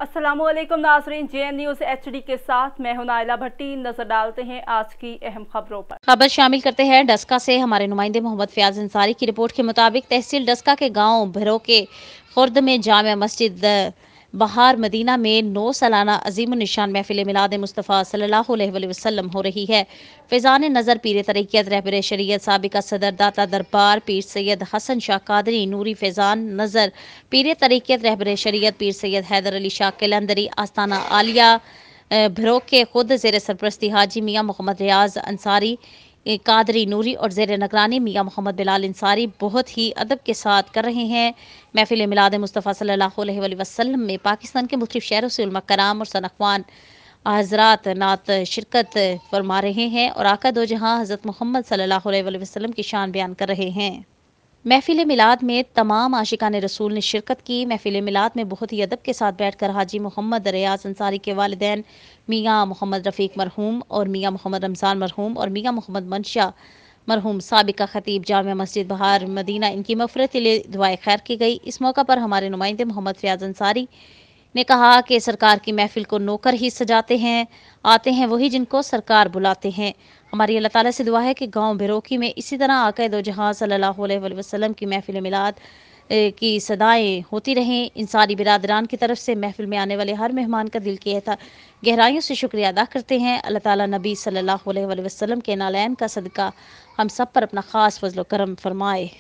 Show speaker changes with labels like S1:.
S1: अस्सलामु अलैकुम नाज़रीन, JN न्यूज़ HD के साथ मैं हूं नाइला भट्टी। नजर डालते हैं आज की अहम खबरों पर।
S2: खबर शामिल करते हैं डस्का से। हमारे नुमाइंदे मोहम्मद फयाज अंसारी की रिपोर्ट के मुताबिक तहसील डस्का के गांव भरो के खुर्द में जामिया मस्जिद बहार मदीना में 9 सालाना अजीम निशान महफिल मिलाद मुस्तफ़ा सल्लल्लाहु अलैहि वसल्लम हो रही है। फैज़ान नज़र पीर तरीक़त रहबर शरीयत साबिका सदर दाता दरबार पीर सैयद हसन शाह कादरी नूरी फैज़ान नज़र पीर तरीक़त रहबर शरीयत पीर सैयद हैदर अली शाह कलंदरी आस्ताना आलिया भरोक के खुद ज़ेर सरपरस्ती हाजी मियाँ मोहम्मद रियाज अंसारी कादरी नूरी और ज़ेर नगरानी मियाँ मोहम्मद बिलाल अंसारी बहुत ही अदब के साथ कर रहे हैं। महफिल मिलाद मुस्तफ़ा सल्लल्लाहु अलैहि वसल्लम में पाकिस्तान के मुख्तलिफ शहरों से उलमा कराम और सनख्वान हज़रात नात शिरकत फरमा रहे हैं और आका दो जहां हज़रत मोहम्मद सल्लल्लाहु अलैहि वसल्लम की शान बयान कर रहे हैं। महफिल मिलाद में तमाम आशिकान रसूल ने शिरकत की। महफिल मिलाद में बहुत ही अदब के साथ बैठकर हाजी मोहम्मद रियाज अंसारी के वालिदैन मियाँ मोहम्मद रफ़ीक मरहूम और मियाँ मोहम्मद रमज़ान मरहूम और मियाँ मोहम्मद मंशा मरहूम साबिका खतीब जामिया मस्जिद बहार मदीना इनकी मग़फ़िरत के लिए दुआए खैर की गई। इस मौका पर हमारे नुमाइंदे मोहम्मद फयाज अंसारी ने कहा कि सरकार की महफिल को नौकर ही सजाते हैं, आते हैं वही जिनको सरकार बुलाते हैं। हमारी अल्लाह ताला से दुआ है कि गांव बिरोकी में इसी तरह आका दो जहां सल्लल्लाहु अलैहि वसल्लम की महफिल मिलाद की सदाएं होती रहें। इन सारी बिरादरान की तरफ से महफिल में आने वाले हर मेहमान का दिल की गहराइयों से शुक्रिया अदा करते हैं। अल्लाह ताला नबी सल्लल्लाहु अलैहि वसल्लम के नालैन का सदका हम सब पर अपना ख़ास फजल व करम फरमाए।